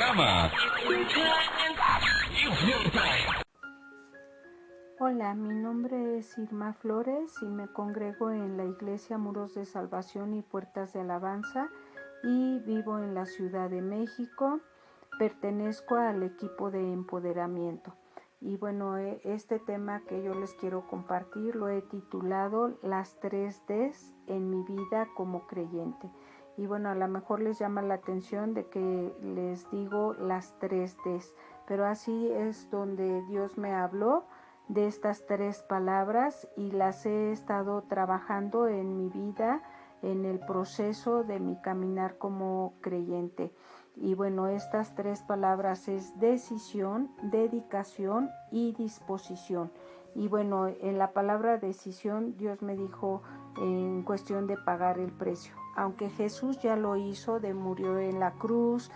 programa. Hola, mi nombre es Irma Flores y me congrego en la Iglesia Muros de Salvación y Puertas de Alabanza y vivo en la Ciudad de México. Pertenezco al equipo de empoderamiento. Y bueno, este tema que yo les quiero compartir lo he titulado Las 3Ds en mi vida como creyente. Y bueno, a lo mejor les llama la atención de que les digo las 3Ds, pero así es donde Dios me habló de estas 3 palabras y las he estado trabajando en mi vida, en el proceso de mi caminar como creyente. Y bueno, estas 3 palabras es decisión, dedicación y disposición. Y bueno, en la palabra decisión Dios me dijo en cuestión de pagar el precio. Aunque Jesús ya lo hizo, murió en la cruz,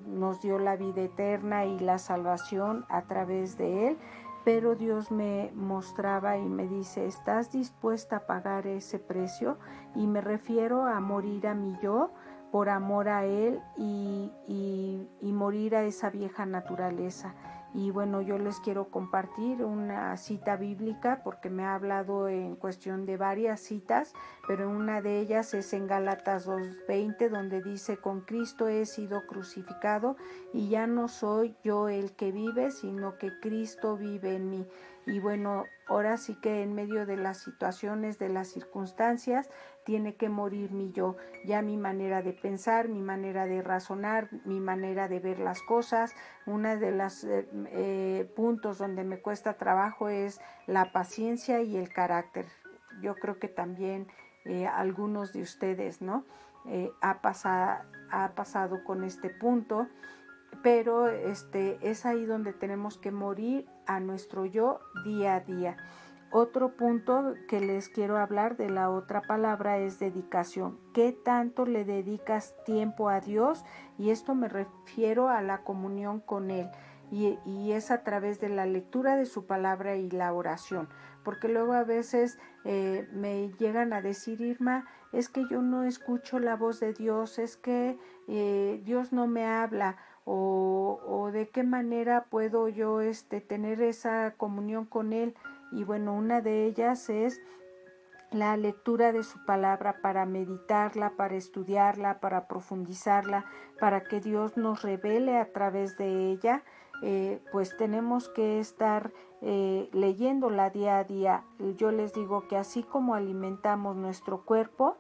nos dio la vida eterna y la salvación a través de Él, pero Dios me mostraba y me dice, ¿estás dispuesta a pagar ese precio? Y me refiero a morir a mi yo, por amor a Él y morir a esa vieja naturaleza. Y bueno, yo les quiero compartir una cita bíblica porque me ha hablado en cuestión de varias citas, pero una de ellas es en Gálatas 2:20, donde dice, con Cristo he sido crucificado y ya no soy yo el que vive, sino que Cristo vive en mí. Y bueno, ahora sí que en medio de las situaciones, de las circunstancias, tiene que morir mi yo, ya mi manera de pensar, mi manera de razonar, mi manera de ver las cosas. Una de las puntos donde me cuesta trabajo es la paciencia y el carácter. Yo creo que también algunos de ustedes, ¿no? Ha pasado con este punto, pero es ahí donde tenemos que morir a nuestro yo día a día. Otro punto que les quiero hablar de la otra palabra es dedicación. ¿Qué tanto le dedicas tiempo a Dios? Y esto me refiero a la comunión con Él. Y es a través de la lectura de su palabra y la oración. Porque luego a veces me llegan a decir, Irma, es que yo no escucho la voz de Dios, es que Dios no me habla. O de qué manera puedo yo tener esa comunión con Él. Y bueno, una de ellas es la lectura de su palabra para meditarla, para estudiarla, para profundizarla, para que Dios nos revele a través de ella. Pues tenemos que estar leyéndola día a día. Yo les digo que así como alimentamos nuestro cuerpo,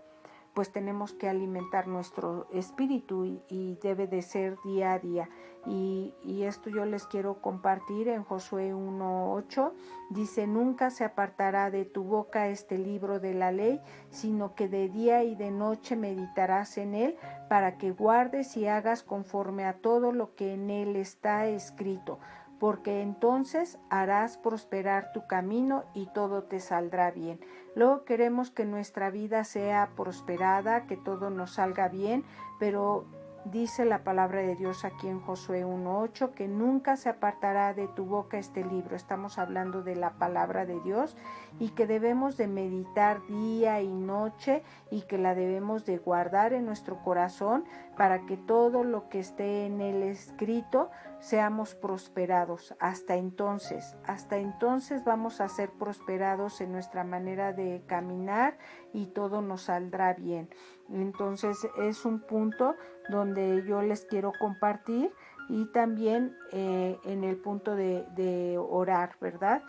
pues tenemos que alimentar nuestro espíritu y debe de ser día a día. Y esto yo les quiero compartir en Josué 1:8. Dice, nunca se apartará de tu boca este libro de la ley, sino que de día y de noche meditarás en él, para que guardes y hagas conforme a todo lo que en él está escrito, porque entonces harás prosperar tu camino y todo te saldrá bien. Luego queremos que nuestra vida sea prosperada, que todo nos salga bien, pero dice la palabra de Dios aquí en Josué 1:8 que nunca se apartará de tu boca este libro. Estamos hablando de la palabra de Dios y que debemos de meditar día y noche y que la debemos de guardar en nuestro corazón para que todo lo que esté en él escrito seamos prosperados. Hasta entonces vamos a ser prosperados en nuestra manera de caminar y todo nos saldrá bien. Entonces es un punto donde yo les quiero compartir y también en el punto de orar, ¿verdad?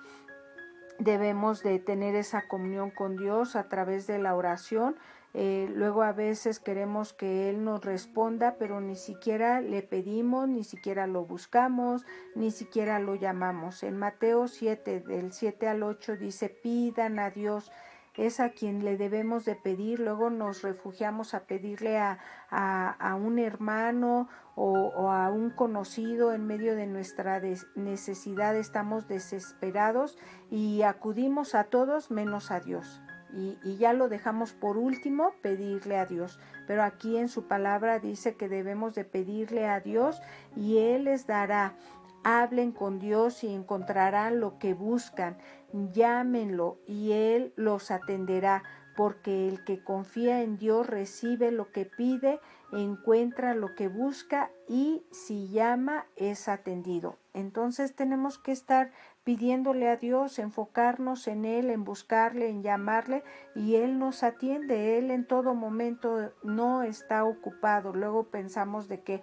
Debemos de tener esa comunión con Dios a través de la oración. Luego a veces queremos que Él nos responda, pero ni siquiera le pedimos, ni siquiera lo buscamos, ni siquiera lo llamamos. En Mateo 7, del 7 al 8 dice, pidan a Dios. Es a quien le debemos de pedir. Luego nos refugiamos a pedirle a un hermano o a un conocido en medio de nuestra necesidad. Estamos desesperados y acudimos a todos menos a Dios. Y ya lo dejamos por último, pedirle a Dios. Pero aquí en su palabra dice que debemos de pedirle a Dios y Él les dará. Hablen con Dios y encontrarán lo que buscan. Llámenlo y Él los atenderá, porque el que confía en Dios recibe lo que pide, encuentra lo que busca y si llama es atendido. Entonces tenemos que estar pidiéndole a Dios, enfocarnos en Él, en buscarle, en llamarle, y Él nos atiende. Él en todo momento no está ocupado. Luego pensamos de que,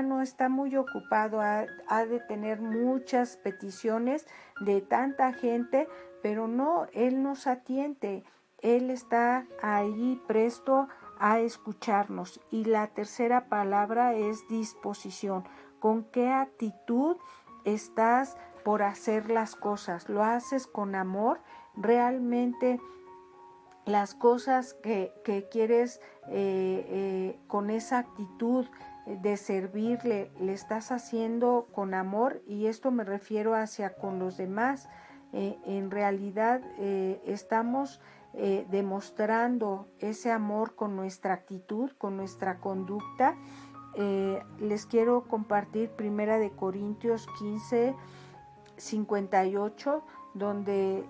no está muy ocupado, ha de tener muchas peticiones de tanta gente, pero no, Él nos atiende. Él está ahí presto a escucharnos. Y la tercera palabra es disposición. ¿Con qué actitud estás por hacer las cosas? ¿Lo haces con amor? ¿Realmente las cosas que quieres con esa actitud de servirle, le estás haciendo con amor? Y esto me refiero hacia con los demás. En realidad estamos demostrando ese amor con nuestra actitud, con nuestra conducta. Les quiero compartir 1 Corintios 15, 58, donde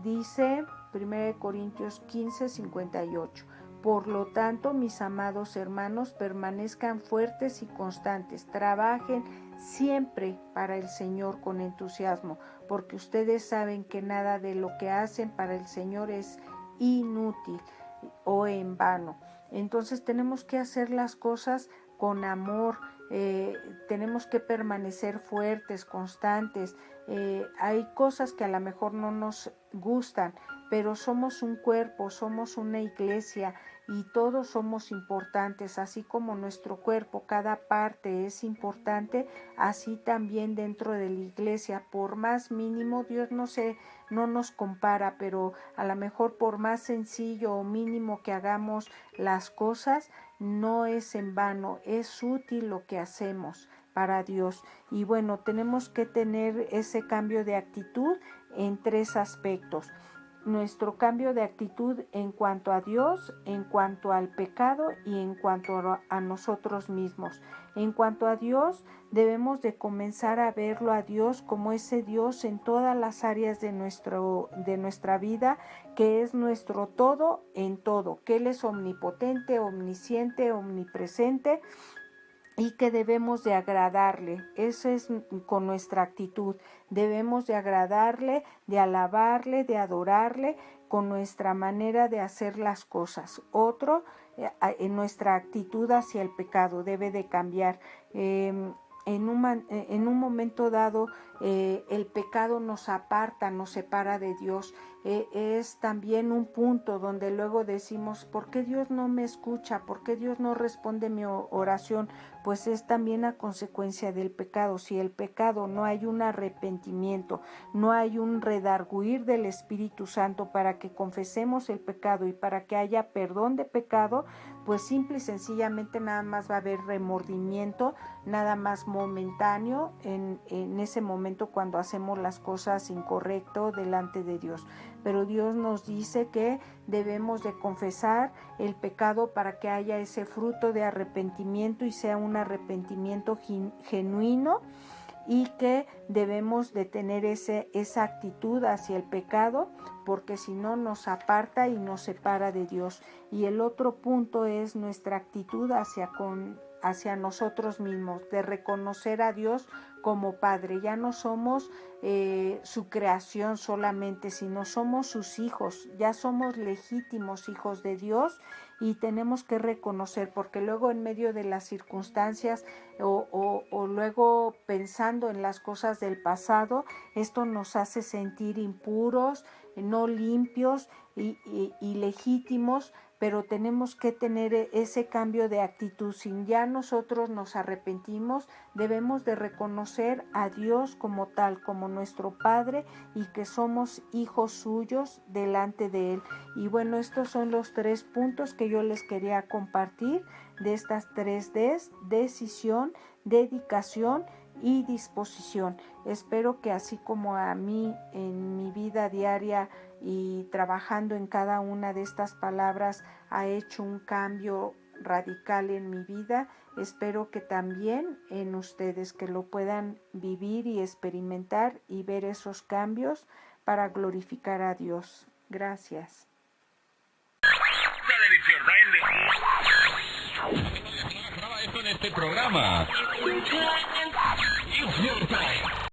dice 1 Corintios 15, 58. Por lo tanto, mis amados hermanos, permanezcan fuertes y constantes, trabajen siempre para el Señor con entusiasmo, porque ustedes saben que nada de lo que hacen para el Señor es inútil o en vano. Entonces tenemos que hacer las cosas con amor, tenemos que permanecer fuertes, constantes. Hay cosas que a lo mejor no nos gustan, pero somos un cuerpo, somos una iglesia y todos somos importantes, así como nuestro cuerpo, cada parte es importante, así también dentro de la iglesia, por más mínimo, Dios no nos compara, pero a lo mejor por más sencillo o mínimo que hagamos las cosas, no es en vano, es útil lo que hacemos para Dios. Y bueno, tenemos que tener ese cambio de actitud en 3 aspectos. Nuestro cambio de actitud en cuanto a Dios, en cuanto al pecado y en cuanto a nosotros mismos. En cuanto a Dios, debemos de comenzar a verlo a Dios como ese Dios en todas las áreas de nuestra vida, que es nuestro todo en todo, que Él es omnipotente, omnisciente, omnipresente, y que debemos de agradarle. Eso es con nuestra actitud. Debemos de agradarle, de alabarle, de adorarle con nuestra manera de hacer las cosas. Otro, en nuestra actitud hacia el pecado debe de cambiar. En un momento dado el pecado nos aparta, nos separa de Dios. Es también un punto donde luego decimos, ¿por qué Dios no me escucha? ¿Por qué Dios no responde mi oración? Pues es también a consecuencia del pecado. Si el pecado no hay un arrepentimiento, no hay un redarguir del Espíritu Santo para que confesemos el pecado y para que haya perdón de pecado, pues simple y sencillamente nada más va a haber remordimiento, nada más momentáneo en ese momento cuando hacemos las cosas incorrecto delante de Dios. Pero Dios nos dice que debemos de confesar el pecado para que haya ese fruto de arrepentimiento y sea un arrepentimiento genuino, y que debemos de tener esa actitud hacia el pecado, porque si no nos aparta y nos separa de Dios. Y el otro punto es nuestra actitud hacia nosotros mismos, de reconocer a Dios como Padre. Ya no somos su creación solamente, sino somos sus hijos, ya somos legítimos hijos de Dios, y tenemos que reconocer, porque luego en medio de las circunstancias o luego pensando en las cosas del pasado, esto nos hace sentir impuros, no limpios y legítimos, pero tenemos que tener ese cambio de actitud. Si ya nosotros nos arrepentimos, debemos de reconocer a Dios como tal, como nuestro Padre, y que somos hijos suyos delante de Él. Y bueno, estos son los 3 puntos que yo les quería compartir de estas 3 Ds: decisión, dedicación y disposición. Espero que así como a mí en mi vida diaria y trabajando en cada una de estas palabras ha hecho un cambio radical en mi vida, espero que también en ustedes, que lo puedan vivir y experimentar y ver esos cambios para glorificar a Dios. Gracias. este programa. It's your time.